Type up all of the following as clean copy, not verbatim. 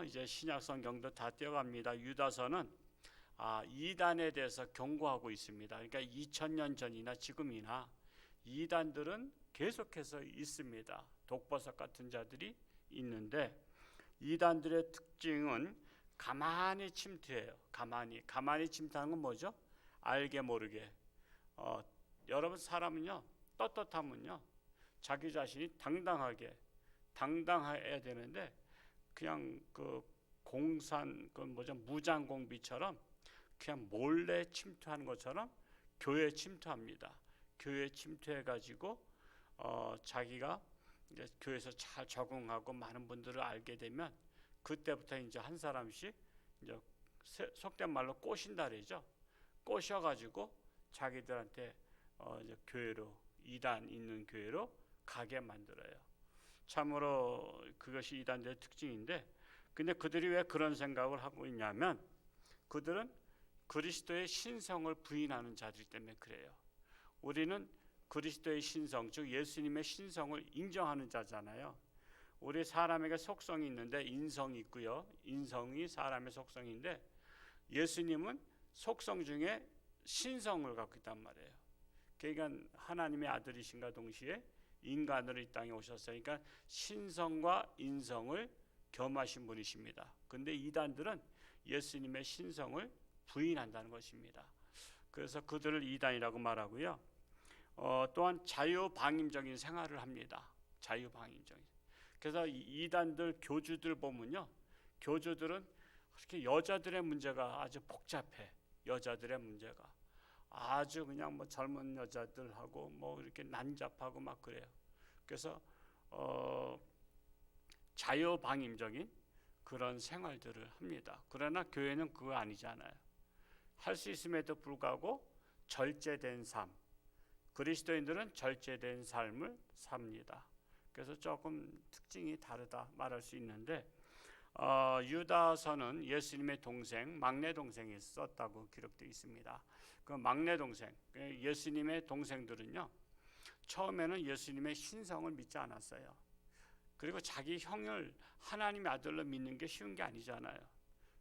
이제 신약 성경도 다 떼어갑니다. 유다서는 이단에 대해서 경고하고 있습니다. 그러니까 2000년 전이나 지금이나 이단들은 계속해서 있습니다. 독버섯 같은 자들이 있는데 이단들의 특징은 가만히 침투해요. 가만히 침투하는 건 뭐죠? 알게 모르게. 여러분 사람은요 떳떳하면요 자기 자신이 당당해야 되는데 그냥 그 무장공비처럼 그냥 몰래 침투하는 것처럼 교회에 침투합니다. 교회에 침투해 가지고 자기가 이제 교회에서 잘 적응하고 많은 분들을 알게 되면 그때부터 이제 한 사람씩 이제 속된 말로 꼬신다 그러죠. 꼬셔가지고 자기들한테 이제 교회로 이단 있는 교회로 가게 만들어요. 참으로 그것이 이단들의 특징인데, 근데 그들이 왜 그런 생각을 하고 있냐면 그들은 그리스도의 신성을 부인하는 자들 때문에 그래요. 우리는 그리스도의 신성, 즉 예수님의 신성을 인정하는 자잖아요. 우리 사람에게 속성이 있는데 인성이 있고요. 인성이 사람의 속성인데 예수님은 속성 중에 신성을 갖고 있단 말이에요. 그러니까 하나님의 아들이신가 동시에 인간으로 이 땅에 오셨어요. 그러니까 신성과 인성을 겸하신 분이십니다. 근데 이단들은 예수님의 신성을 부인한다는 것입니다. 그래서 그들을 이단이라고 말하고요. 또한 자유방임적인 생활을 합니다. 자유방임적인. 그래서 이단들 교주들 보면요, 교주들은 그렇게 여자들의 문제가 아주 복잡해. 여자들의 문제가 아주 그냥 뭐 젊은 여자들하고 뭐 이렇게 난잡하고 막 그래요. 그래서 자유방임적인 그런 생활들을 합니다. 그러나 교회는 그거 아니잖아요. 할 수 있음에도 불구하고 절제된 삶, 그리스도인들은 절제된 삶을 삽니다. 그래서 조금 특징이 다르다 말할 수 있는데 유다서는 예수님의 동생, 막내 동생이 썼다고 기록되어 있습니다. 그 막내 동생, 예수님의 동생들은요 처음에는 예수님의 신성을 믿지 않았어요. 그리고 자기 형을 하나님의 아들로 믿는 게 쉬운 게 아니잖아요.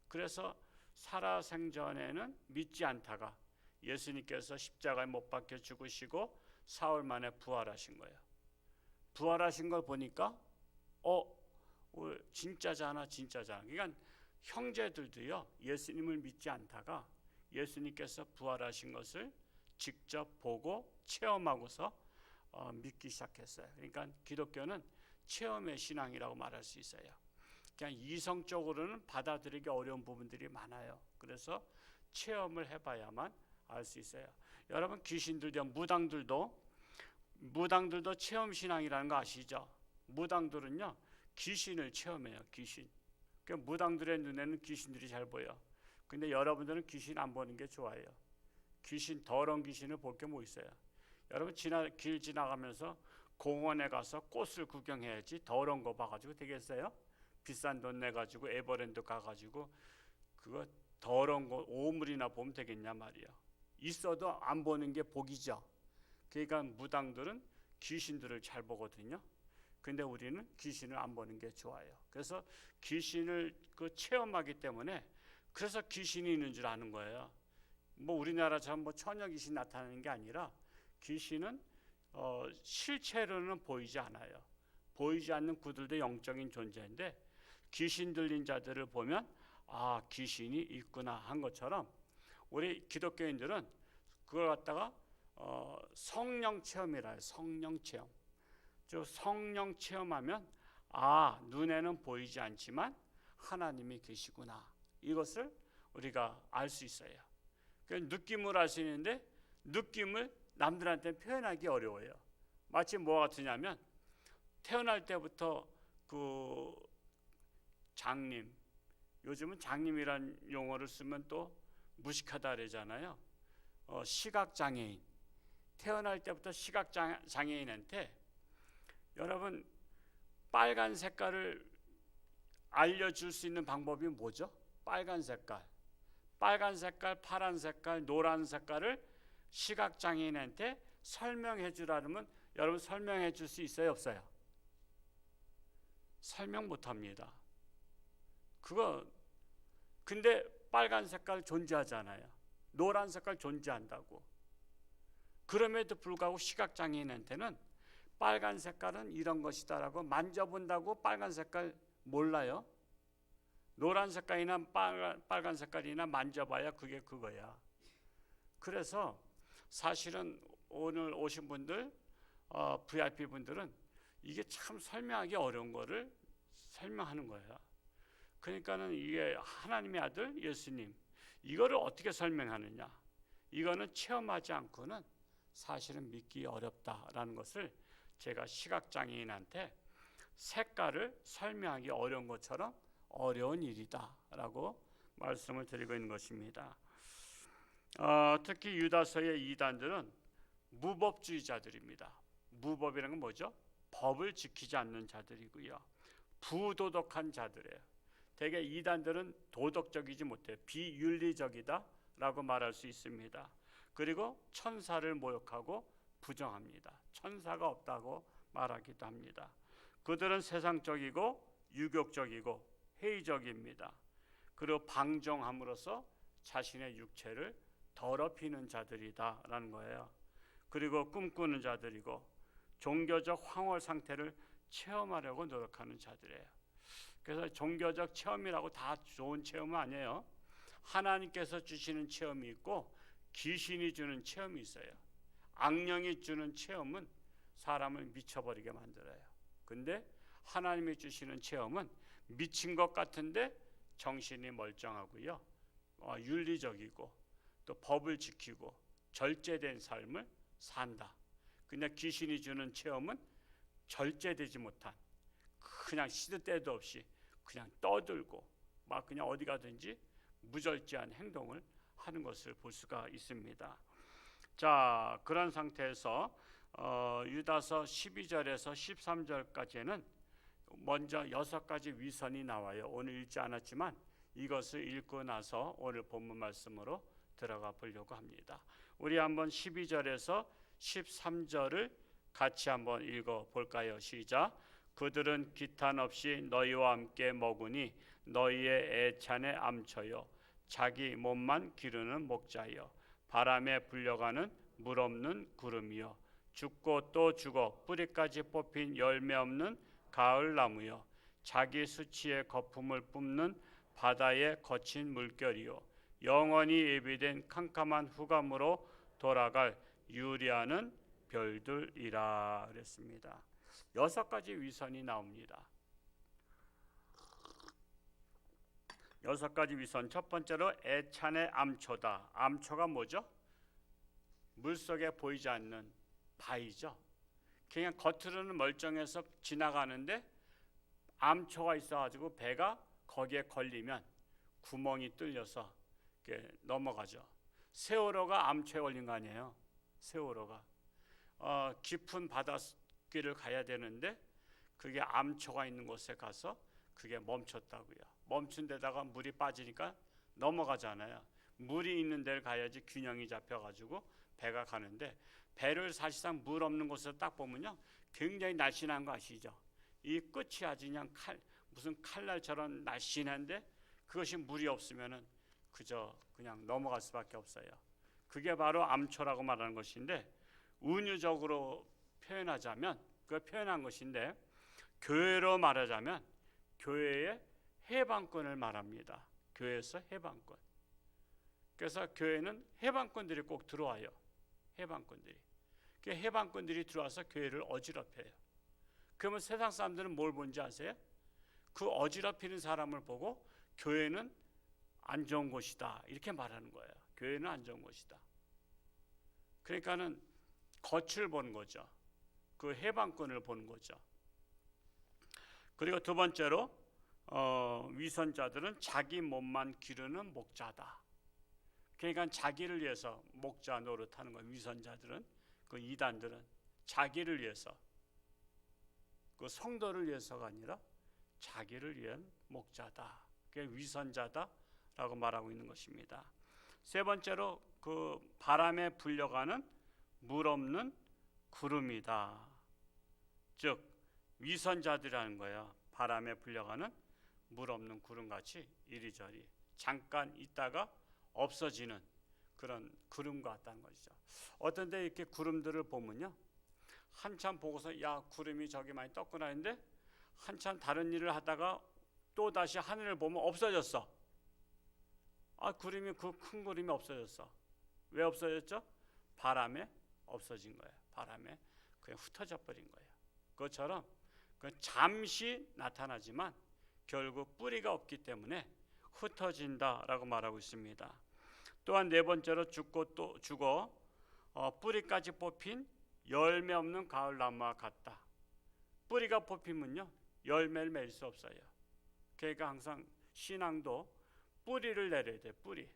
그래서 살아생전에는 믿지 않다가 예수님께서 십자가에 못 박혀 죽으시고 사흘 만에 부활하신 거예요. 부활하신 걸 보니까 진짜잖아. 그러니까 형제들도요 예수님을 믿지 않다가 예수님께서 부활하신 것을 직접 보고 체험하고서 믿기 시작했어요. 그러니까 기독교는 체험의 신앙이라고 말할 수 있어요. 그냥 이성적으로는 받아들이기 어려운 부분들이 많아요. 그래서 체험을 해봐야만 알 수 있어요. 여러분 귀신들도 무당들도 체험 신앙이라는 거 아시죠? 무당들은요 귀신을 체험해요. 귀신. 그러니까 무당들의 눈에는 귀신들이 잘 보여. 근데 여러분들은 귀신 안 보는 게 좋아요. 더러운 귀신을 볼 게 뭐 있어요? 여러분 길 지나가면서 공원에 가서 꽃을 구경해야지 더러운 거 봐가지고 되겠어요? 비싼 돈 내가지고 에버랜드 가가지고 그거 더러운 거 오물이나 보면 되겠냐 말이야. 있어도 안 보는 게 복이죠. 그러니까 무당들은 귀신들을 잘 보거든요. 근데 우리는 귀신을 안 보는 게 좋아요. 그래서 귀신을 체험하기 때문에 그래서 귀신이 있는 줄 아는 거예요. 뭐 우리나라처럼 뭐 처녀 귀신 나타나는 게 아니라 귀신은 실체로는 보이지 않아요. 보이지 않는 그들도 영적인 존재인데 귀신 들린 자들을 보면 귀신이 있구나 한 것처럼 우리 기독교인들은 그걸 갖다가 성령 체험이라 해요. 성령 체험. 성령 체험하면 눈에는 보이지 않지만 하나님이 계시구나. 이것을 우리가 알 수 있어요. 느낌을 알 수 있는데 느낌을 남들한테 표현하기 어려워요. 마치 뭐 같으냐면 태어날 때부터 그 장님, 요즘은 장님이란 용어를 쓰면 또 무식하다 그러잖아요. 시각장애인, 태어날 때부터 시각장애인한테 여러분 빨간 색깔을 알려줄 수 있는 방법이 뭐죠? 빨간 색깔, 파란 색깔, 노란 색깔을 시각장애인한테 설명해 주라면 여러분 설명해 줄 수 있어요? 없어요? 설명 못합니다. 그거 근데 빨간 색깔 존재하잖아요. 노란 색깔 존재한다고. 그럼에도 불구하고 시각장애인한테는 빨간 색깔은 이런 것이다라고 만져본다고 빨간 색깔 몰라요. 노란 색깔이나 빨간 색깔이나 만져봐야 그게 그거야. 그래서 사실은 오늘 오신 분들, VIP 분들은 이게 참 설명하기 어려운 거를 설명하는 거야. 그러니까는 이게 하나님의 아들 예수님, 이거를 어떻게 설명하느냐? 이거는 체험하지 않고는 사실은 믿기 어렵다라는 것을 제가 시각장애인한테 색깔을 설명하기 어려운 것처럼 어려운 일이다라고 말씀을 드리고 있는 것입니다. 특히 유다서의 이단들은 무법주의자들입니다. 무법이라는 건 뭐죠? 법을 지키지 않는 자들이고요. 부도덕한 자들이에요. 대개 이단들은 도덕적이지 못해 비윤리적이다라고 말할 수 있습니다. 그리고 천사를 모욕하고 부정합니다. 천사가 없다고 말하기도 합니다. 그들은 세상적이고 유격적이고 회의적입니다. 그리고 방종함으로써 자신의 육체를 더럽히는 자들이다라는 거예요. 그리고 꿈꾸는 자들이고 종교적 황홀 상태를 체험하려고 노력하는 자들이에요. 그래서 종교적 체험이라고 다 좋은 체험은 아니에요. 하나님께서 주시는 체험이 있고 귀신이 주는 체험이 있어요. 악령이 주는 체험은 사람을 미쳐버리게 만들어요. 근데 하나님이 주시는 체험은 미친 것 같은데 정신이 멀쩡하고요, 윤리적이고 또 법을 지키고 절제된 삶을 산다. 근데 귀신이 주는 체험은 절제되지 못한, 그냥 시도 때도 없이 그냥 떠들고 막 그냥 어디 가든지 무절제한 행동을 하는 것을 볼 수가 있습니다. 자, 그런 상태에서 유다서 12절에서 13절까지는 먼저 6가지 위선이 나와요. 오늘 읽지 않았지만 이것을 읽고 나서 오늘 본문 말씀으로 들어가 보려고 합니다. 우리 한번 12절에서 13절을 같이 한번 읽어 볼까요? 시작. 그들은 기탄 없이 너희와 함께 먹으니 너희의 애찬에 암쳐요. 자기 몸만 기르는 목자여, 바람에 불려가는 물 없는 구름이여, 죽고 또 죽어 뿌리까지 뽑힌 열매 없는 가을 나무여, 자기 수치의 거품을 뿜는 바다의 거친 물결이요, 영원히 예비된 캄캄한 후감으로 돌아갈 유리하는 별들이라 그랬습니다. 6가지 위선이 나옵니다. 6가지 위선. 첫 번째로 애찬의 암초다. 암초가 뭐죠? 물속에 보이지 않는 바위죠. 그냥 겉으로는 멀쩡해서 지나가는데 암초가 있어가지고 배가 거기에 걸리면 구멍이 뚫려서 넘어가죠. 세월호가 암초에 걸린 거 아니에요? 세월호가 깊은 바닷길을 가야 되는데 그게 암초가 있는 곳에 가서 그게 멈췄다고요. 멈춘 데다가 물이 빠지니까 넘어가잖아요. 물이 있는 데를 가야지 균형이 잡혀가지고 배가 가는데, 배를 사실상 물 없는 곳에서 딱 보면요 굉장히 날씬한 거 아시죠? 이 끝이 아주 그냥 무슨 칼날처럼 날씬한데 그것이 물이 없으면은 그냥 넘어갈 수밖에 없어요. 그게 바로 암초라고 말하는 것인데, 은유적으로 표현하자면 그 표현한 것인데, 교회로 말하자면 교회의 해방권을 말합니다. 교회에서 해방권. 그래서 교회는 해방권들이 꼭 들어와요. 해방권들이 들어와서 교회를 어지럽혀요. 그러면 세상 사람들은 뭘 본지 아세요? 그 어지럽히는 사람을 보고 교회는 안 좋은 곳이다 이렇게 말하는 거예요. 교회는 안 좋은 곳이다. 그러니까는 겉을 보는 거죠. 그 해방권을 보는 거죠. 그리고 두 번째로 위선자들은 자기 몸만 기르는 목자다. 그러니까 자기를 위해서 목자 노릇하는 거예요. 위선자들은, 그 이단들은 자기를 위해서, 그 성도를 위해서가 아니라 자기를 위한 목자다. 그게 위선자다라고 말하고 있는 것입니다. 세 번째로 그 바람에 불려가는 물 없는 구름이다. 즉 위선자들이라는 거예요. 바람에 불려가는 물 없는 구름같이 이리저리 잠깐 있다가 없어지는 그런 구름 같다는 것이죠. 어떤 데 이렇게 구름들을 보면요, 한참 보고서 야 구름이 저기 많이 떴구나 했는데 한참 다른 일을 하다가 또 다시 하늘을 보면 없어졌어. 구름이 그 큰 구름이 없어졌어. 왜 없어졌죠? 바람에 없어진 거예요. 바람에 그냥 흩어져 버린 거예요. 그것처럼 잠시 나타나지만 결국 뿌리가 없기 때문에 흩어진다라고 말하고 있습니다. 또한 네 번째로 죽고 또 죽어 뿌리까지 뽑힌 열매 없는 가을 나무와 같다. 뿌리가 뽑히면요 열매를 맺을 수 없어요. 그러니까 항상 신앙도 뿌리를 내려야 돼요. 뿌리.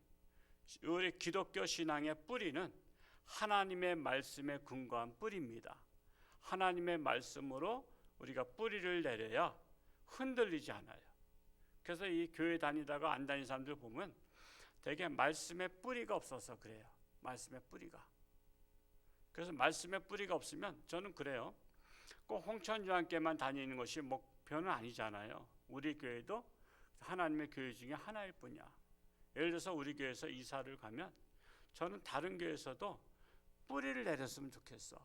우리 기독교 신앙의 뿌리는 하나님의 말씀에 근거한 뿌리입니다. 하나님의 말씀으로 우리가 뿌리를 내려야 흔들리지 않아요. 그래서 이 교회 다니다가 안 다니는 사람들 보면 되게 말씀의 뿌리가 없어서 그래요. 말씀의 뿌리가. 그래서 말씀의 뿌리가 없으면 저는 그래요. 꼭 홍천주한교회만 다니는 것이 목표는 아니잖아요. 우리 교회도 하나님의 교회 중에 하나일 뿐이야. 예를 들어서 우리 교회에서 이사를 가면 저는 다른 교회에서도 뿌리를 내렸으면 좋겠어.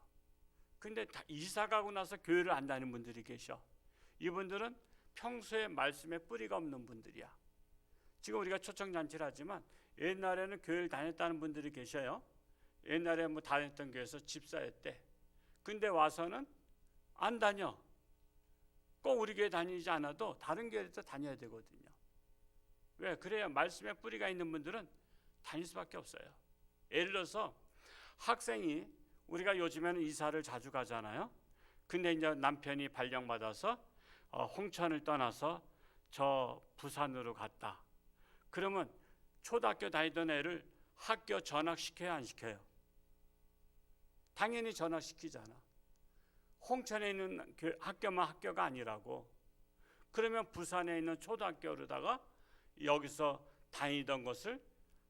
근데 이사 가고 나서 교회를 안 다니는 분들이 계셔. 이분들은 평소에 말씀에 뿌리가 없는 분들이야. 지금 우리가 초청잔치를 하지만 옛날에는 교회를 다녔다는 분들이 계셔요. 옛날에 다녔던 교회에서 집사였대. 근데 와서는 안 다녀. 꼭 우리 교회 다니지 않아도 다른 교회도 다녀야 되거든요. 왜? 그래야 말씀에 뿌리가 있는 분들은 다닐 수밖에 없어요. 예를 들어서 학생이 우리가 요즘에는 이사를 자주 가잖아요. 근데 이제 남편이 발령받아서 홍천을 떠나서 저 부산으로 갔다. 그러면 초등학교 다니던 애를 학교 전학시켜야 안 시켜요? 당연히 전학시키잖아. 홍천에 있는 학교만 학교가 아니라고. 그러면 부산에 있는 초등학교로다가 여기서 다니던 것을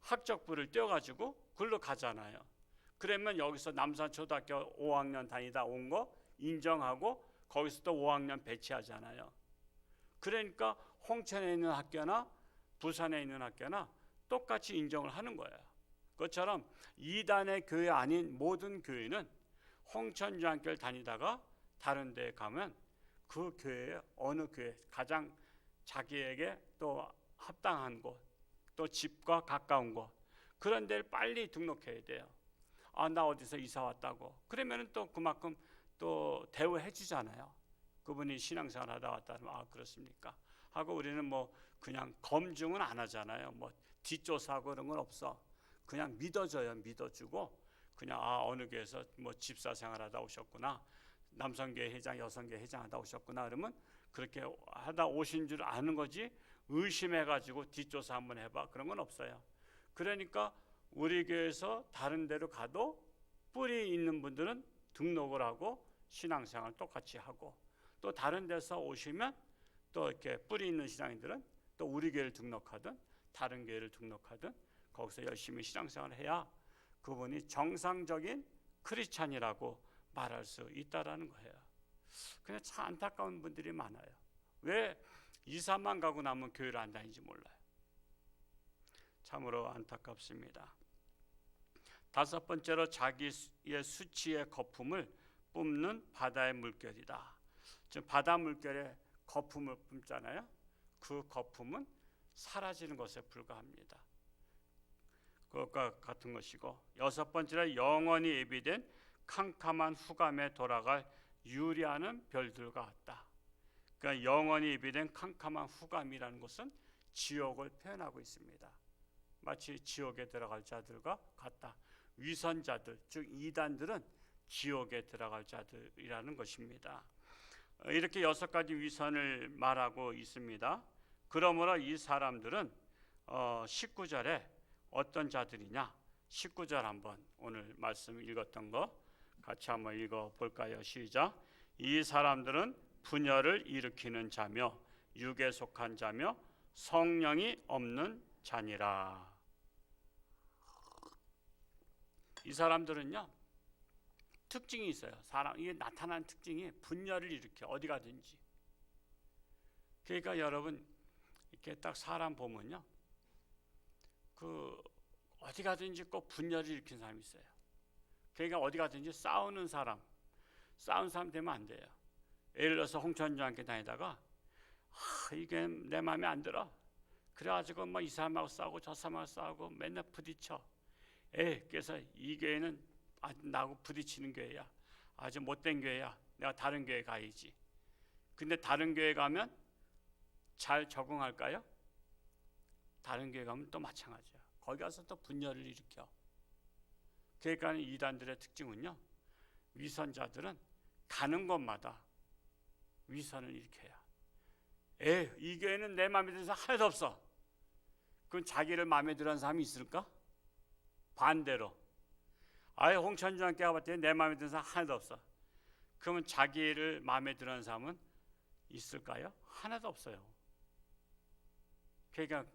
학적부를 떼어가지고 글로 가잖아요. 그러면 여기서 남산초등학교 5학년 다니다 온 거 인정하고 거기서 또 5학년 배치하잖아요. 그러니까 홍천에 있는 학교나 부산에 있는 학교나 똑같이 인정을 하는 거예요. 그것처럼 이단의 교회 아닌 모든 교회는 홍천주한교회를 다니다가 다른 데 가면 그 교회에 어느 교회 가장 자기에게 또 합당한 곳, 또 집과 가까운 곳, 그런 데를 빨리 등록해야 돼요. 나 어디서 이사 왔다고. 그러면 또 그만큼 또 대우해 주잖아요. 그분이 신앙생활 하다 왔다면 그렇습니까? 하고 우리는 그냥 검증은 안 하잖아요. 뒷조사하고 그런 건 없어. 그냥 믿어줘요. 믿어주고 그냥 어느 교회에서 집사 생활하다 오셨구나. 남성교회 회장, 여성교회 회장 하다 오셨구나. 그러면 그렇게 하다 오신 줄 아는 거지 의심해가지고 뒷조사 한번 해봐. 그런 건 없어요. 그러니까 우리 교회에서 다른 데로 가도 뿌리 있는 분들은 등록을 하고 신앙생활 똑같이 하고, 또 다른 데서 오시면 또 이렇게 뿌리 있는 신앙인들은 또 우리 교회를 등록하든 다른 교회를 등록하든 거기서 열심히 신앙생활을 해야 그분이 정상적인 크리스찬이라고 말할 수 있다라는 거예요. 그냥 참 안타까운 분들이 많아요. 왜 이사만 가고 나면 교회를 안 다니는지 몰라요. 참으로 안타깝습니다. 다섯 번째로 자기의 수치의 거품을 뿜는 바다의 물결이다. 지금 바다 물결에 거품을 뿜잖아요. 그 거품은 사라지는 것에 불과합니다. 그것과 같은 것이고, 여섯 번째로 영원히 예비된 캄캄한 후감에 돌아갈 유리하는 별들과 같다. 그러니까 영원히 예비된 캄캄한 후감이라는 것은 지옥을 표현하고 있습니다. 마치 지옥에 들어갈 자들과 같다. 위선자들, 즉 이단들은 지옥에 들어갈 자들이라는 것입니다. 이렇게 여섯 가지 위선을 말하고 있습니다. 그러므로 이 사람들은 19절에 어떤 자들이냐? 19절 한번 오늘 말씀 읽었던 거 같이 한번 읽어볼까요? 시작. 이 사람들은 분열을 일으키는 자며 육에 속한 자며 성령이 없는 자니라. 이 사람들은요 특징이 있어요. 이게 나타나는 특징이 분열을 일으켜 어디 가든지. 그러니까 여러분 이렇게 딱 사람 보면요, 그 어디 가든지 꼭 분열을 일으킨 사람이 있어요. 그러니까 어디 가든지 싸우는 사람 되면 안 돼요. 예를 들어서 홍천주와 함께 다니다가 이게 내 마음에 안 들어. 그래가지고 뭐 이 사람하고 싸우고 저 사람하고 싸우고 맨날 부딪혀. 그래서 이 교회는 나하고 부딪히는 교회야. 아주 못된 교회야. 내가 다른 교회 가야지. 근데 다른 교회 가면 잘 적응할까요? 다른 교회 가면 또 마찬가지야. 거기 가서 또 분열을 일으켜. 그러니까 이단들의 특징은요, 위선자들은 가는 곳마다 위선을 일으켜야. 이 교회는 내 마음에 드는 사람 하나도 없어. 그럼 자기를 마음에 들어하는 사람이 있을까? 반대로, 홍천주한께 가봤더니 내 마음에 드는 사람 하나도 없어. 그러면 자기를 마음에 들어하는 사람은 있을까요? 하나도 없어요. 그러니까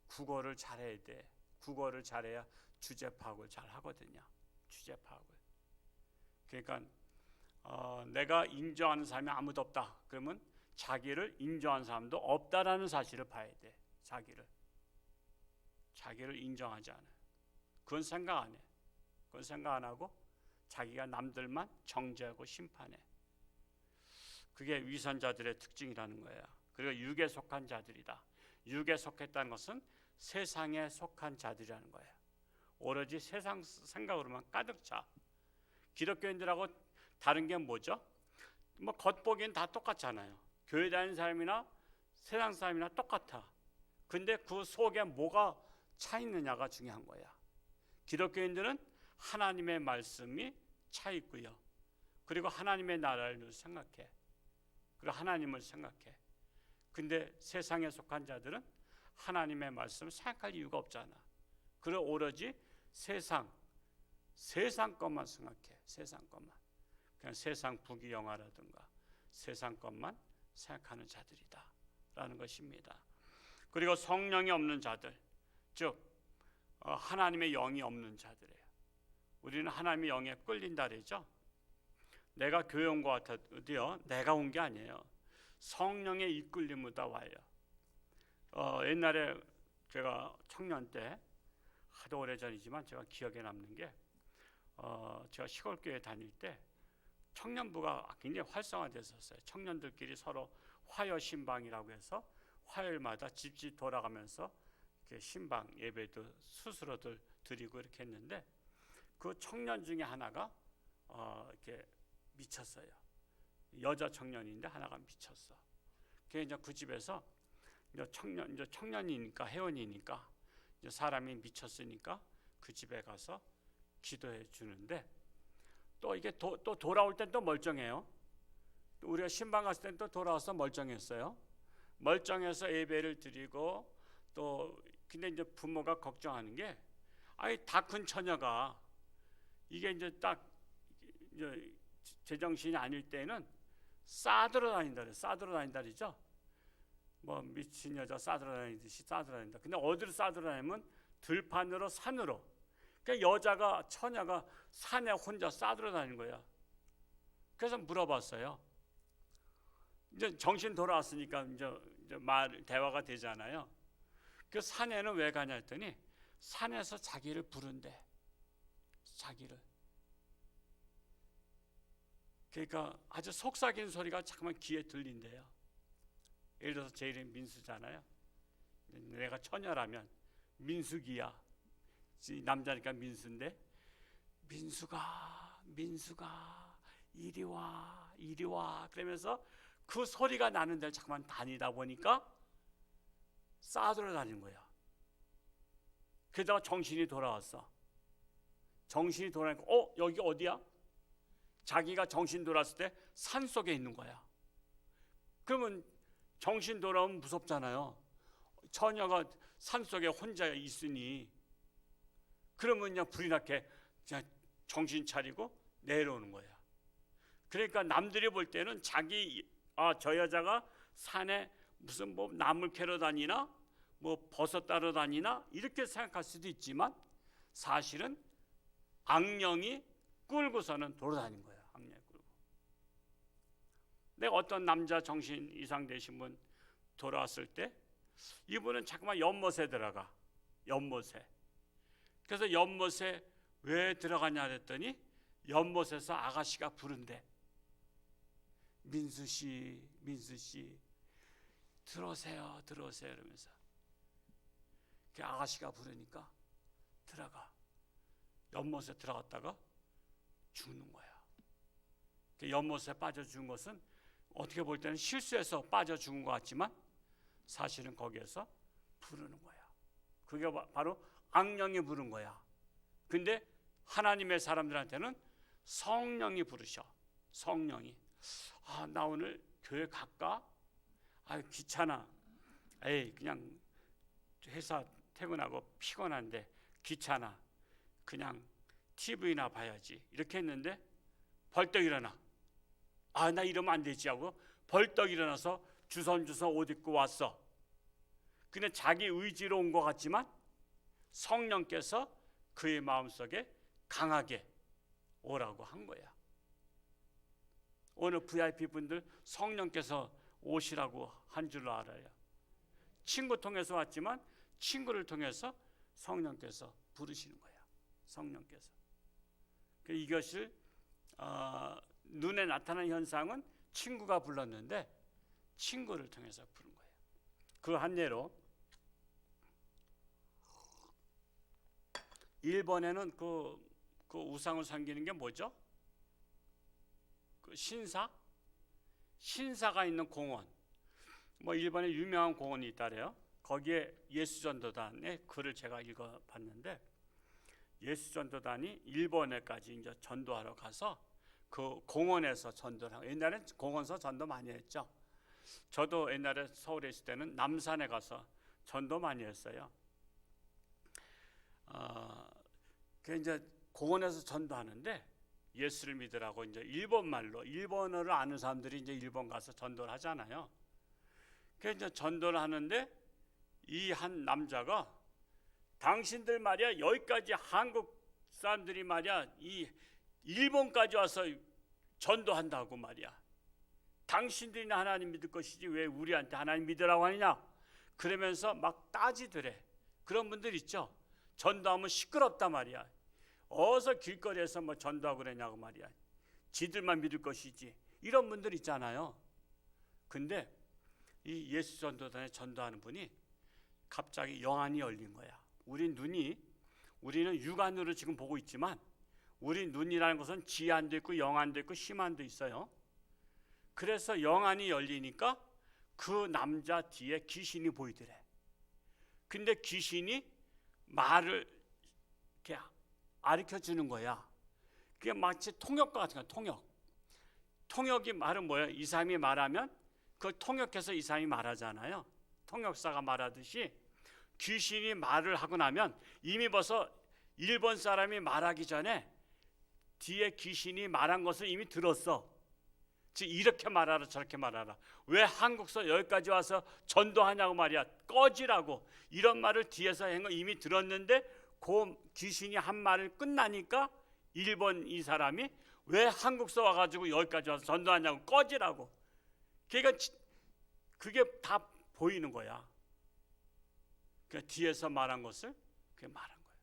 국어를 잘해야 돼. 국어를 잘해야 주제 파악을 잘 하거든요. 주제 파악을. 그러니까 내가 인정하는 사람이 아무도 없다. 그러면 자기를 인정하는 사람도 없다라는 사실을 봐야 돼. 자기를 인정하지 않아요. 그건 생각 안 해. 그건 생각 안 하고 자기가 남들만 정죄하고 심판해. 그게 위선자들의 특징이라는 거예요. 그리고 육에 속한 자들이다. 육에 속했다는 것은 세상에 속한 자들이라는 거예요. 오로지 세상 생각으로만 가득 차. 기독교인들하고 다른 게 뭐죠? 뭐 겉보기엔 다 똑같잖아요. 교회 다니는 사람이나 세상 사람이나 똑같아. 근데 그 속에 뭐가 차 있느냐가 중요한 거야. 기독교인들은 하나님의 말씀이 차 있고요. 그리고 하나님의 나라를 생각해. 그리고 하나님을 생각해. 근데 세상에 속한 자들은 하나님의 말씀을 생각할 이유가 없잖아. 그리고 오로지 세상 것만 생각해. 세상 것만. 그냥 세상 부귀영화라든가 세상 것만 생각하는 자들이다 라는 것입니다. 그리고 성령이 없는 자들, 즉 하나님의 영이 없는 자들이에요. 우리는 하나님의 영에 끌린다 그러죠. 내가 교회 온 것 같아도요, 내가 온 게 아니에요. 성령의 이끌림으로 와요. 옛날에 제가 청년 때, 하도 오래전이지만 제가 기억에 남는 게, 제가 시골교회 다닐 때 청년부가 굉장히 활성화됐었어요. 청년들끼리 서로 화요 신방이라고 해서 화요일마다 집집 돌아가면서 이렇게 신방 예배도 스스로들 드리고 이렇게 했는데, 그 청년 중에 하나가 이렇게 미쳤어요. 여자 청년인데 하나가 미쳤어. 그래서 그 집에서 이제 청년이니까 회원이니까 이제 사람이 미쳤으니까 그 집에 가서 기도해 주는데, 또 이게 또 돌아올 땐 또 멀쩡해요. 우리가 신방 갔을 땐 또 돌아와서 멀쩡했어요. 멀쩡해서 예배를 드리고, 또 근데 이제 부모가 걱정하는 게, 다 큰 처녀가 이게 이제 딱 이제 제정신이 아닐 때는 싸들어 다닌다 그러죠. 뭐 미친 여자 싸들어 다니듯이 싸들어 다닌다. 근데 어디로 싸들어 다니면 들판으로, 산으로. 그러니까 처녀가 산에 혼자 싸들어 다니는 거야. 그래서 물어봤어요. 이제 정신 돌아왔으니까 이제 대화가 되잖아요. 그 산에는 왜 가냐 했더니, 산에서 자기를 부른대. 자기를. 그러니까 아주 속삭이는 소리가 잠깐만 귀에 들린대요. 예를 들어서 제 이름이 민수잖아요. 내가 처녀라면 민수기야. 남자니까 민수인데, 민수가 이리 와 그러면서 그 소리가 나는 데를 잠깐만 다니다 보니까 싸들어 다니는 거야. 그러다가 정신이 돌아왔어. 정신이 돌아오니까 여기 어디야? 자기가 정신 돌아왔을 때 산속에 있는 거야. 그러면 정신 돌아오면 무섭잖아요. 처녀가 산속에 혼자 있으니. 그러면 그냥 불이 나게 그냥 정신 차리고 내려오는 거야. 그러니까 남들이 볼 때는 저 여자가 산에 무슨 뭐 나물 캐러 다니나 뭐 버섯 따러 다니나 이렇게 생각할 수도 있지만, 사실은 악령이 끌고서는 돌아다닌 거야. 악령이 끌고. 내가 어떤 남자 정신 이상 되신 분 돌아왔을 때 이분은 자꾸만 연못에 들어가. 연못에. 그래서 연못에 왜 들어가냐 그랬더니 연못에서 아가씨가 부른대. 민수 씨, 민수 씨, 들어오세요, 들어오세요 이러면서. 그 아가씨가 부르니까 들어가. 연못에 들어갔다가 죽는 거야. 그 연못에 빠져 죽은 것은 어떻게 볼 때는 실수해서 빠져 죽은 것 같지만 사실은 거기에서 부르는 거야. 그게 바로 악령이 부른 거야. 근데 하나님의 사람들한테는 성령이 부르셔. 성령이. 아, 나 오늘 교회 갈까? 아, 귀찮아. 에이, 그냥 회사 퇴근하고 피곤한데 귀찮아. 그냥 TV나 봐야지. 이렇게 했는데 벌떡 일어나. 아, 나 이러면 안 되지 하고 벌떡 일어나서 주섬주섬 옷 입고 왔어. 근데 자기 의지로 온 것 같지만 성령께서 그의 마음속에 강하게 오라고 한 거야. 오늘 VIP 분들 성령께서 오시라고 한 줄로 알아요. 친구 통해서 왔지만 친구를 통해서 성령께서 부르시는 거야. 성령께서. 이것을 눈에 나타나는 현상은 친구가 불렀는데 친구를 통해서 부른 거예요. 그 한 예로 일본에는 그 우상을 섬기는 게 뭐죠? 그 신사가 있는 공원. 뭐 일본에 유명한 공원이 있다래요. 거기에 예수전도단의 글을 제가 읽어봤는데 예수전도단이 일본에까지 이제 전도하러 가서 그 공원에서 전도를 하고, 옛날엔 공원에서 전도 많이 했죠. 저도 옛날에 서울에 있을 때는 남산에 가서 전도 많이 했어요. 그 이제 공원에서 전도하는데 예수를 믿으라고 이제 일본말로, 일본어를 아는 사람들이 이제 일본 가서 전도를 하잖아요. 그 이제 전도를 하는데 이 한 남자가 당신들 말이야, 여기까지 한국 사람들이 말이야 이 일본까지 와서 전도한다고 말이야. 당신들이나 하나님 믿을 것이지 왜 우리한테 하나님 믿으라고 하느냐. 그러면서 막 따지더래. 그런 분들 있죠. 전도하면 시끄럽다 말이야. 어서 길거리에서 뭐 전도하고 그러냐고 말이야. 지들만 믿을 것이지. 이런 분들 있잖아요. 근데 이 예수 전도단에 전도하는 분이 갑자기 영안이 열린 거야. 우리는 육안으로 지금 보고 있지만 우리 눈이라는 것은 지안도 있고 영안도 있고 심안도 있어요. 그래서 영안이 열리니까 그 남자 뒤에 귀신이 보이더래. 근데 귀신이 말을 이렇게 가르쳐 주는 거야. 그게 마치 통역과 같은 거야. 통역이 말은 뭐예요? 이 사람이 말하면 그걸 통역해서 이 사람이 말하잖아요. 통역사가 말하듯이 귀신이 말을 하고 나면 이미 벌써 일본 사람이 말하기 전에 뒤에 귀신이 말한 것을 이미 들었어. 즉 이렇게 말하라 저렇게 말하라. 왜 한국서 여기까지 와서 전도하냐고 말이야. 꺼지라고. 이런 말을 뒤에서 한 거 이미 들었는데 그 귀신이 한 말을 끝나니까 일본 이 사람이 왜 한국서 와가지고 여기까지 와서 전도하냐고 꺼지라고. 그러니까 그게 다 보이는 거야. 그러니까 뒤에서 말한 것을 그게 말한 거예요.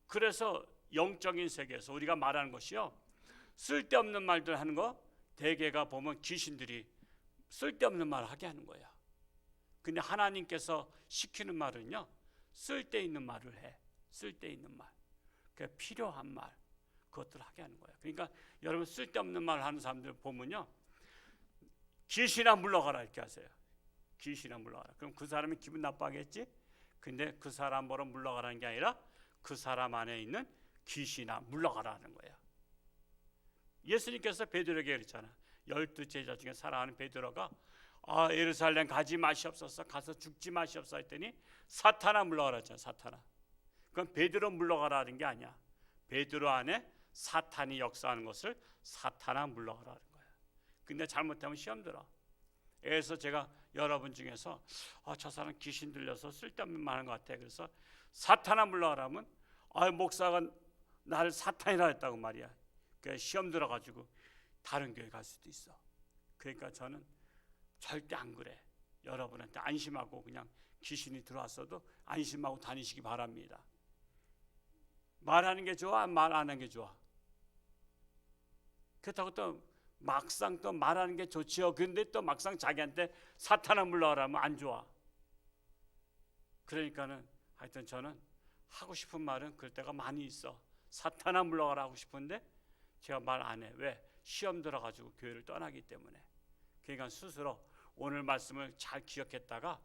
그래서 영적인 세계에서 우리가 말하는 것이요, 쓸데없는 말들 하는 거 대개가 보면 귀신들이 쓸데없는 말을 하게 하는 거야. 근데 하나님께서 시키는 말은요, 쓸데있는 말을 해. 쓸데있는 말, 그 필요한 말, 그것들을 하게 하는 거야. 그러니까 여러분 쓸데없는 말 하는 사람들 보면요, 귀신아 물러가라 이렇게 하세요. 귀신아 물러가라. 그럼 그 사람이 기분 나빠하겠지? 근데 그 사람 보러 물러가라는 게 아니라 그 사람 안에 있는 귀신아 물러가라는 거야. 예수님께서 베드로에게 그랬잖아. 12제자 중에 사랑하는 베드로가 예루살렘 가지 마시옵소서, 가서 죽지 마시옵소서 했더니 사탄아 물러가라 했잖아. 사탄아. 그건 베드로 물러가라는 게 아니야. 베드로 안에 사탄이 역사하는 것을 사탄아 물러가라는 거야. 근데 잘못하면 시험 들어. 그래서 제가 여러분 중에서 저 사람 귀신 들려서 쓸데없는 말 하는 것 같아. 그래서 사탄아 물러가라면 목사가 나를 사탄이라 했다고 말이야. 그래서 시험 들어가지고 다른 교회 갈 수도 있어. 그러니까 저는 절대 안 그래. 여러분한테 안심하고 그냥 귀신이 들어왔어도 안심하고 다니시기 바랍니다. 말하는 게 좋아? 말 안 하는 게 좋아? 그렇다고 또 막상 또 말하는 게 좋지요. 근데 또 막상 자기한테 사탄아 물러가라면 안 좋아. 그러니까는 하여튼 저는 하고 싶은 말은 그럴 때가 많이 있어. 사탄아 물러가라 하고 싶은데 제가 말 안 해. 왜? 시험 들어가지고 교회를 떠나기 때문에. 그러니까 스스로 오늘 말씀을 잘 기억했다가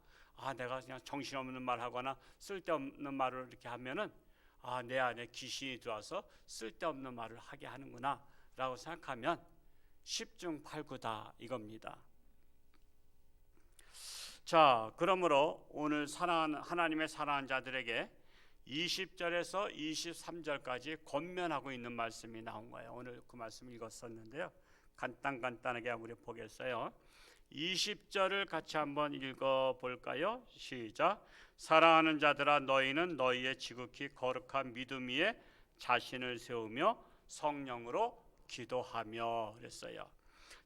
내가 그냥 정신없는 말 하거나 쓸데없는 말을 이렇게 하면은 내 안에 귀신이 들어와서 쓸데없는 말을 하게 하는구나 라고 생각하면 10중 8구다 이겁니다. 자, 그러므로 오늘 하나님의 사랑하는 자들에게 20절에서 23절까지 권면하고 있는 말씀이 나온 거예요. 오늘 그 말씀 읽었었는데요. 간단하게 우리 보겠어요. 20절을 같이 한번 읽어볼까요? 시작. 사랑하는 자들아 너희는 너희의 지극히 거룩한 믿음 위에 자신을 세우며 성령으로 기도하며 그랬어요.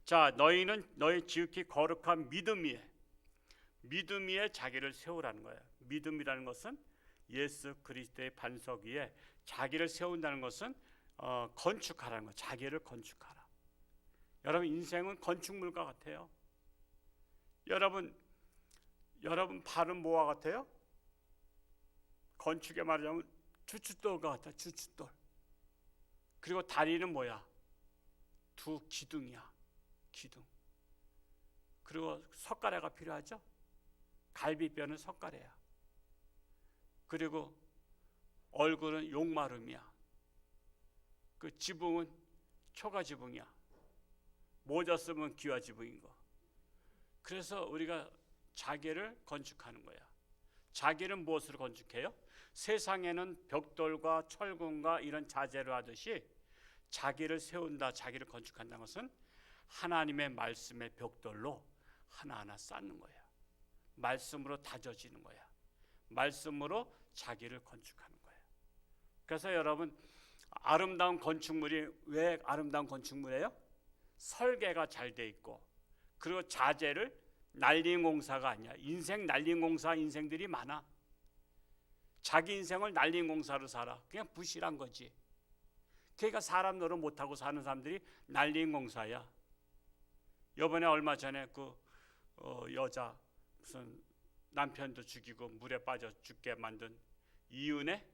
자, 너희는 너희 지극히 거룩한 믿음 위에 자기를 세우라는 거예요. 믿음이라는 것은 예수 그리스도의 반석 위에 자기를 세운다는 것은 건축하라는 거예요. 자기를 건축하라. 여러분 인생은 건축물과 같아요. 여러분 발은 뭐와 같아요? 건축에 말하자면 주춧돌과 같아. 주춧돌. 그리고 다리는 뭐야? 두 기둥이야. 기둥. 그리고 석가래가 필요하죠. 갈비뼈는 석가래야. 그리고 얼굴은 용마름이야. 그 지붕은 초가 지붕이야. 모자 쓰면 기와 지붕인 거. 그래서 우리가 자기를 건축하는 거야. 자기는 무엇으로 건축해요? 세상에는 벽돌과 철근과 이런 자재로 하듯이 자기를 세운다, 자기를 건축한다는 것은 하나님의 말씀의 벽돌로 하나하나 쌓는 거야. 말씀으로 다져지는 거야. 말씀으로 자기를 건축하는 거야. 그래서 여러분 아름다운 건축물이 왜 아름다운 건축물이에요? 설계가 잘 돼 있고 그리고 자재를 날린 공사가 아니야. 인생 날린 공사 인생들이 많아. 자기 인생을 날린 공사로 살아. 그냥 부실한 거지. 그러니까 사람 노릇 못하고 사는 사람들이 날린 공사야. 이번에 얼마 전에 그 여자 무슨 남편도 죽이고 물에 빠져 죽게 만든 이은혜,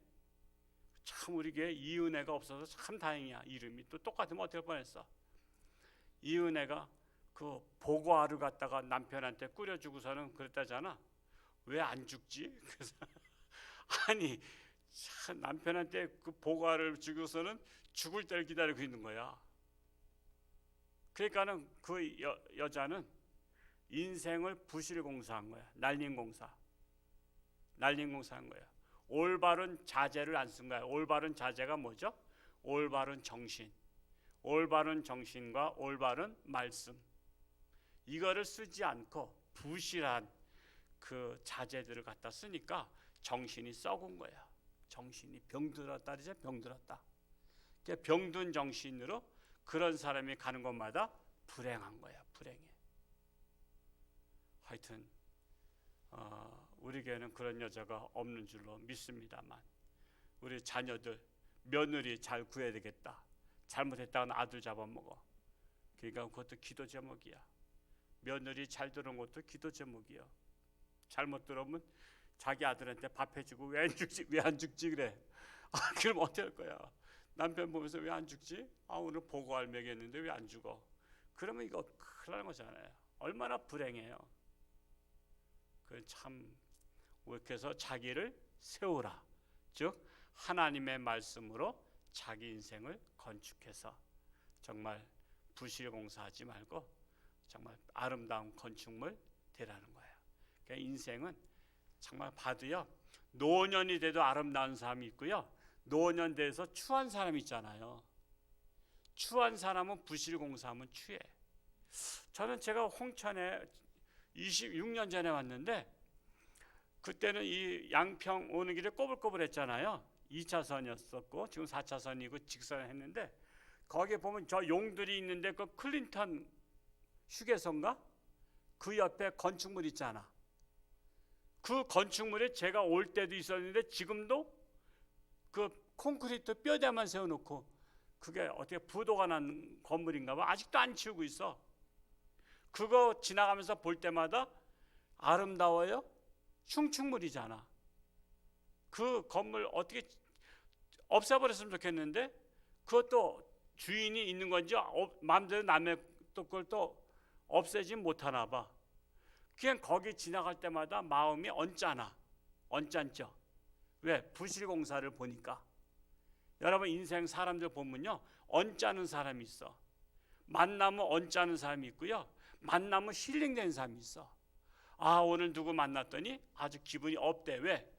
참 우리 교회 이은혜가 없어서 참 다행이야. 이름이 또 똑같으면 어떨 뻔했어. 이은혜가 그 보고하러 갔다가 남편한테 끓여주고서는 그랬다잖아. 왜 안 죽지? 그래서 아니 참 남편한테 그 보고하러 주고서는 죽을 때를 기다리고 있는 거야. 그러니까는 그 여자는 인생을 부실 공사한 거야. 날린 공사한 거야. 올바른 자재를 안 쓴 거야. 올바른 자재가 뭐죠? 올바른 정신. 올바른 정신과 올바른 말씀. 이거를 쓰지 않고 부실한 그 자재들을 갖다 쓰니까 정신이 썩은 거야. 정신이 병들었다 그러죠. 병들었다. 병든 정신으로 그런 사람이 가는 곳마다 불행한 거야. 불행해. 하여튼 우리 교회는 그런 여자가 없는 줄로 믿습니다만 우리 자녀들 며느리 잘 구해야 되겠다. 잘못했다가는 아들 잡아먹어. 그러니까 그것도 기도 제목이야. 며느리 잘 들은 것도 기도 제목이야. 잘못 들으면 자기 아들한테 밥 해주고 왜 안 죽지 그래. 그럼 어떻게 할 거야? 남편 보면서 왜 안 죽지? 오늘 보고할 먹였는데 왜 안 죽어? 그러면 이거 큰일 나는 거잖아요. 얼마나 불행해요. 참 그렇게 해서 자기를 세우라. 즉 하나님의 말씀으로 자기 인생을 건축해서 정말 부실 공사하지 말고 정말 아름다운 건축물 되라는 거예요. 그러니까 인생은 정말 봐도요. 노년이 돼도 아름다운 사람이 있고요. 노년 돼서 추한 사람이 있잖아요. 추한 사람은 부실 공사하면 추해. 저는 제가 홍천에 26년 전에 왔는데 그때는 이 양평 오는 길에 꼬불꼬불했잖아요. 2차선이었었고 지금 4차선이고 직선했는데 거기에 보면 저 용들이 있는데 그 클린턴 휴게소인가? 그 옆에 건축물 있잖아. 그 건축물에 제가 올 때도 있었는데 지금도 그 콘크리트 뼈대만 세워놓고 그게 어떻게 부도가 난 건물인가 봐. 아직도 안 치우고 있어. 그거 지나가면서 볼 때마다 아름다워요? 흉측물이잖아. 그 건물 어떻게 없애버렸으면 좋겠는데 그것도 주인이 있는 건지 마음대로 남의 또 그걸 또 없애지 못하나 봐. 그냥 거기 지나갈 때마다 마음이 언짢아. 언짢죠. 왜? 부실공사를 보니까. 여러분 인생 사람들 보면요, 언짢은 사람이 있어. 만나면 언짢은 사람이 있고요, 만나면 힐링된 사람이 있어. 아, 오늘 누구 만났더니 아주 기분이 업돼. 왜?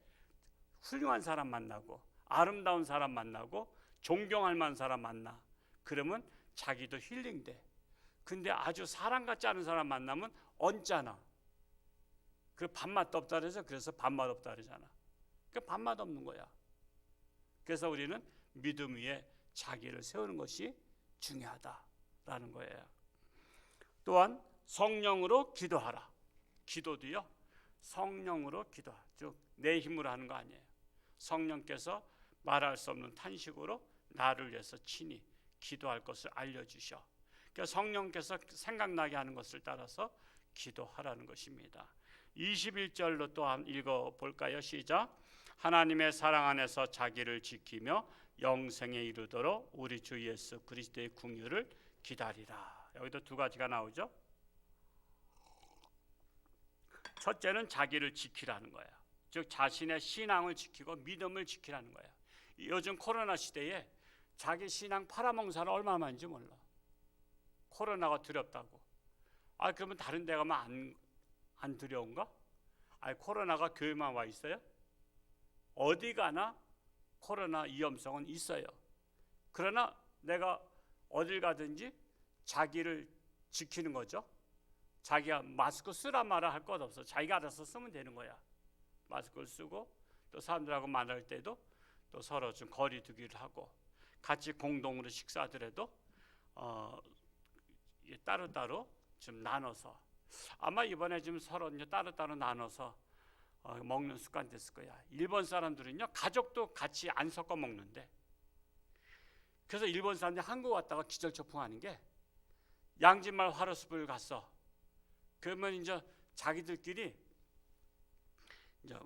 훌륭한 사람 만나고 아름다운 사람 만나고 존경할 만한 사람 만나. 그러면 자기도 힐링돼. 근데 아주 사람 같지 않은 사람 만나면 언짢아. 그 밥맛도 없다 그래서 밥맛 없다 그러잖아. 그 밥맛 없는 거야. 그래서 우리는 믿음 위에 자기를 세우는 것이 중요하다라는 거예요. 또한 성령으로 기도하라. 기도도요, 성령으로 기도하라. 즉 내 힘으로 하는 거 아니에요. 성령께서 말할 수 없는 탄식으로 나를 위해서 친히 기도할 것을 알려주셔. 그러니까 성령께서 생각나게 하는 것을 따라서 기도하라는 것입니다. 21절로 또 한번 읽어볼까요? 시작. 하나님의 사랑 안에서 자기를 지키며 영생에 이르도록 우리 주 예수 그리스도의 궁유를 기다리라. 여기도 두 가지가 나오죠. 첫째는 자기를 지키라는 거야. 즉 자신의 신앙을 지키고 믿음을 지키라는 거야. 요즘 코로나 시대에 자기 신앙 팔아먹는 사람 얼마나 많은지 몰라. 코로나가 두렵다고. 아, 그러면 다른 데 가면 안 두려운가? 아, 코로나가 교회만 와 있어요? 어디 가나 코로나 위험성은 있어요. 그러나 내가 어딜 가든지 자기를 지키는 거죠. 자기가 마스크 쓰라 마라 할 것 없어. 자기가 알아서 쓰면 되는 거야. 마스크를 쓰고 또 사람들하고 만날 때도 또 서로 좀 거리 두기를 하고, 같이 공동으로 식사하더라도 따로따로 좀 나눠서, 아마 이번에 좀 서로 이제 따로따로 나눠서 먹는 습관 됐을 거야. 일본 사람들은요, 가족도 같이 안 섞어 먹는데, 그래서 일본 사람들이 한국 왔다가 기절초풍하는 게, 양진말 화로숲을 갔어. 그러면 이제 자기들끼리 이제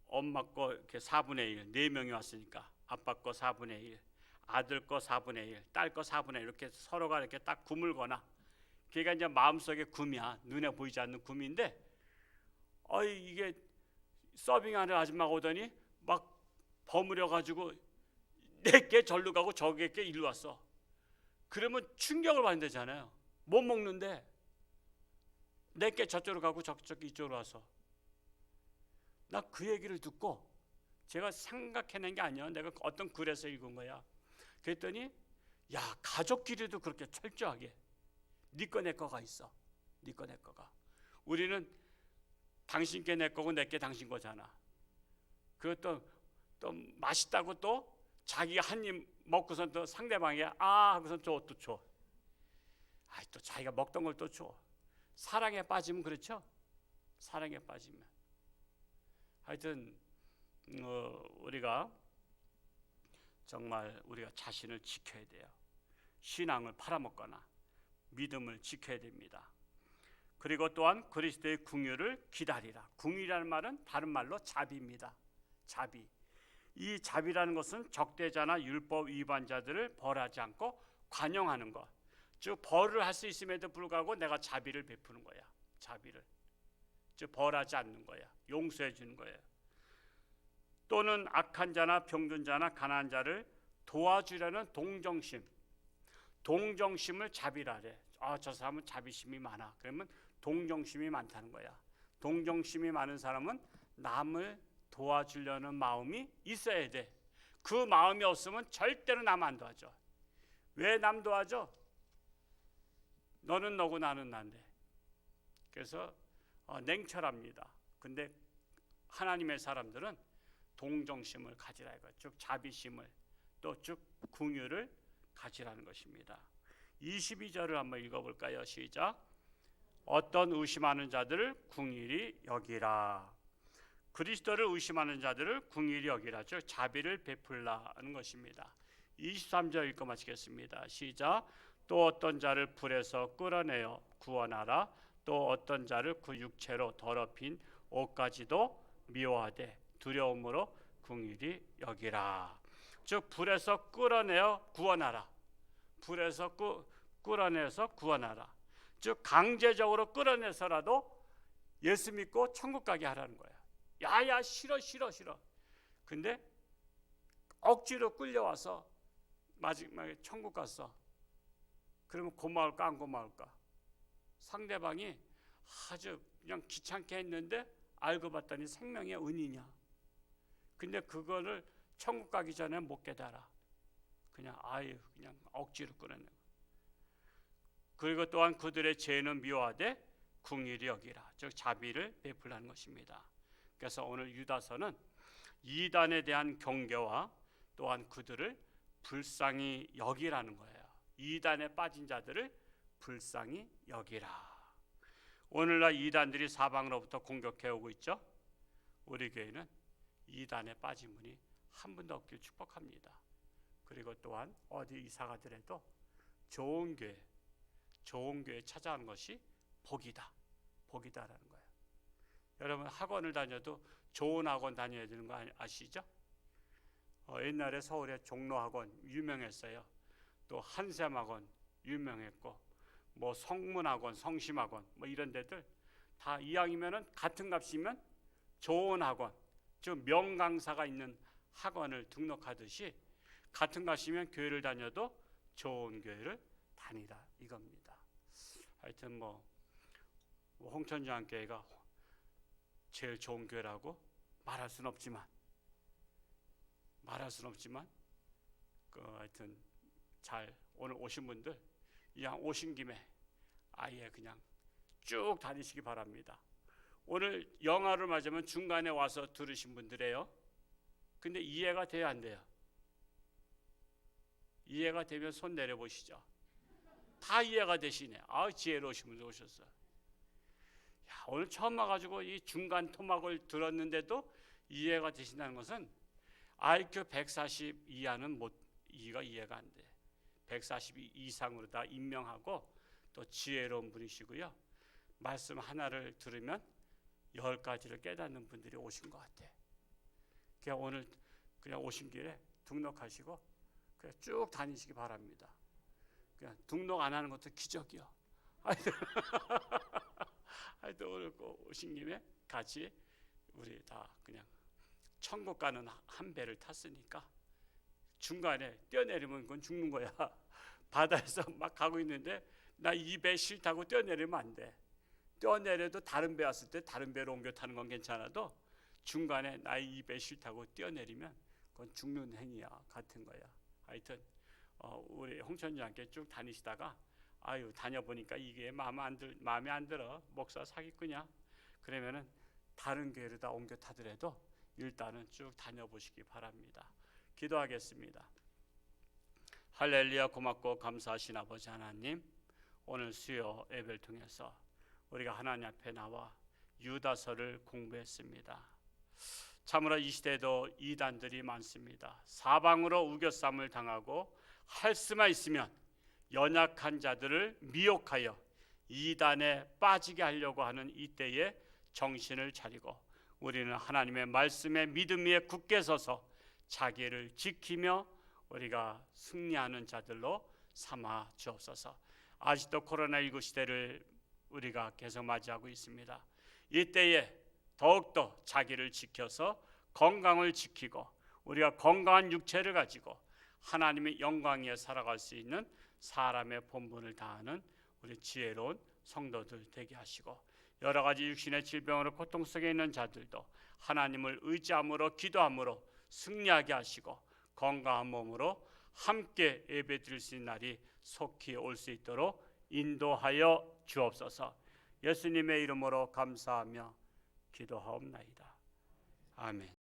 엄마 거 이렇게 4분의 1, 4명이 왔으니까 아빠 거 4분의 1, 아들 거 4분의 1, 딸 거 4분의 1 이렇게 서로가 이렇게 딱 구물거나, 그게 이제 마음속에 굼이야. 눈에 보이지 않는 굼인데, 이게 서빙하는 아줌마가 오더니 막 버무려 가지고 내게 절로 가고 저게 일로 왔어. 그러면 충격을 받는 데잖아요. 못 먹는데 내게 저쪽으로 가고 저쪽 이쪽으로 와서. 나 그 얘기를 듣고 제가 생각해낸 게 아니야. 내가 어떤 글에서 읽은 거야. 그랬더니 야, 가족끼리도 그렇게 철저하게 네 거 내 거가 있어. 네 거 내 거가. 우리는 당신 게 내 거고 내 게 당신 거잖아. 그것도 또 맛있다고 또 자기가 한 입 먹고선 또 상대방이 하고선 또 줘. 또 자기가 먹던 걸 또 줘. 사랑에 빠지면 그렇죠. 사랑에 빠지면. 하여튼 우리가 정말 우리가 자신을 지켜야 돼요. 신앙을 팔아먹거나 믿음을 지켜야 됩니다. 그리고 또한 그리스도의 궁유를 기다리라. 궁유라는 말은 다른 말로 자비입니다. 자비. 이 자비라는 것은 적대자나 율법 위반자들을 벌하지 않고 관용하는 것. 즉 벌을 할 수 있음에도 불구하고 내가 자비를 베푸는 거야. 자비를. 즉 벌하지 않는 거야. 용서해 주는 거예요. 또는 악한 자나 병든 자나 가난한 자를 도와주려는 동정심. 동정심을 자비라래. 저 사람은 자비심이 많아. 그러면 동정심이 많다는 거야. 동정심이 많은 사람은 남을 도와주려는 마음이 있어야 돼. 그 마음이 없으면 절대로 남 안 도와줘. 왜 남 도와줘? 너는 너고 나는 난데. 그래서 냉철합니다. 근데 하나님의 사람들은 동정심을 가지라 이거. 즉 자비심을, 또 즉 궁유를 가지라는 것입니다. 22절을 한번 읽어볼까요? 시작. 어떤 의심하는 자들을 궁일이 여기라. 그리스도를 의심하는 자들을 궁일이 여기라. 즉 자비를 베풀라 하는 것입니다. 23절 읽고 마치겠습니다. 시작. 또 어떤 자를 불에서 끌어내어 구원하라. 또 어떤 자를 그 육체로 더럽힌 옷까지도 미워하되 두려움으로 궁일이 여기라. 즉 불에서 끌어내어 구원하라. 불에서 끌어내서 구원하라. 즉 강제적으로 끌어내서라도 예수 믿고 천국 가게 하라는 거야. 야야 싫어. 근데 억지로 끌려와서 마지막에 천국 갔어. 그러면 고마울까 안 고마울까? 상대방이 아주 그냥 귀찮게 했는데 알고 봤더니 생명의 은이냐. 근데 그거를 천국 가기 전에 못 깨달아. 그냥 그냥 억지로 끌어내고. 그리고 또한 그들의 죄는 미워하되 궁일이 여기라. 즉 자비를 베풀라는 것입니다. 그래서 오늘 유다서는 이단에 대한 경계와 또한 그들을 불쌍히 여기라는 거예요. 이단에 빠진 자들을 불쌍히 여기라. 오늘날 이단들이 사방으로부터 공격해 오고 있죠. 우리 교회는 이단에 빠진 분이 한 분도 없길 축복합니다. 그리고 또한 어디 이사 가더라도 좋은 교회 찾아가는 것이 복이다라는 거예요. 여러분 학원을 다녀도 좋은 학원 다녀야 되는 거 아시죠? 옛날에 서울에 종로학원 유명했어요. 또 한샘학원 유명했고 뭐 성문학원, 성심학원 뭐 이런 데들 다 이왕이면은 같은 값이면 좋은 학원, 즉 명강사가 있는 학원을 등록하듯이 같은 값이면 교회를 다녀도 좋은 교회를 다니라 이겁니다. 하여튼 뭐 홍천장교회가 제일 좋은 교회라고 말할 수는 없지만 하여튼 잘 오늘 오신 분들 그냥 오신 김에 아예 그냥 쭉 다니시기 바랍니다. 오늘 영화를 맞으면 중간에 와서 들으신 분들이에요. 근데 이해가 돼야 안 돼요? 이해가 되면 손 내려보시죠. 다 이해가 되시네. 지혜로우신 분들 오셨어요. 오늘 처음 와가지고 이 중간 토막을 들었는데도 이해가 되신다는 것은 IQ 140 이하는 이해가 안 돼. 140 이상으로 다 임명하고 또 지혜로운 분이시고요. 말씀 하나를 들으면 10가지를 깨닫는 분들이 오신 것 같아. 그냥 오늘 그냥 오신 길에 등록하시고 그냥 쭉 다니시기 바랍니다. 그냥 등록 안 하는 것도 기적이요. 하여튼 오늘 오신 김에 같이 우리 다 그냥 천국 가는 한 배를 탔으니까 중간에 뛰어내리면 그건 죽는 거야. 바다에서 막 가고 있는데 나 이 배 싫다고 뛰어내리면 안 돼. 뛰어내려도 다른 배 왔을 때 다른 배로 옮겨 타는 건 괜찮아도 중간에 나 이 배 싫다고 뛰어내리면 그건 죽는 행위야. 같은 거야. 하여튼 우리 홍천장께 쭉 다니시다가 다녀보니까 이게 마음에 안 들어. 목사 사기꾼이야. 그러면은 다른 교회로 다 옮겨 타더라도 일단은 쭉 다녀보시기 바랍니다. 기도하겠습니다. 할렐루야. 고맙고 감사하신 아버지 하나님, 오늘 수요 예배를 통해서 우리가 하나님 앞에 나와 유다서를 공부했습니다. 참으로 이 시대에도 이단들이 많습니다. 사방으로 우겨쌈을 당하고 할 수만 있으면 연약한 자들을 미혹하여 이단에 빠지게 하려고 하는 이때에 정신을 차리고 우리는 하나님의 말씀에 믿음 위에 굳게 서서 자기를 지키며 우리가 승리하는 자들로 삼아 주옵소서. 아직도 코로나19 시대를 우리가 계속 맞이하고 있습니다. 이때에 더욱더 자기를 지켜서 건강을 지키고 우리가 건강한 육체를 가지고 하나님의 영광 위에 살아갈 수 있는 사람의 본분을 다하는 우리 지혜로운 성도들 되게 하시고, 여러 가지 육신의 질병으로 고통 속에 있는 자들도 하나님을 의지함으로 기도함으로 승리하게 하시고 건강한 몸으로 함께 예배드릴 수 있는 날이 속히 올 수 있도록 인도하여 주옵소서. 예수님의 이름으로 감사하며 기도하옵나이다. 아멘.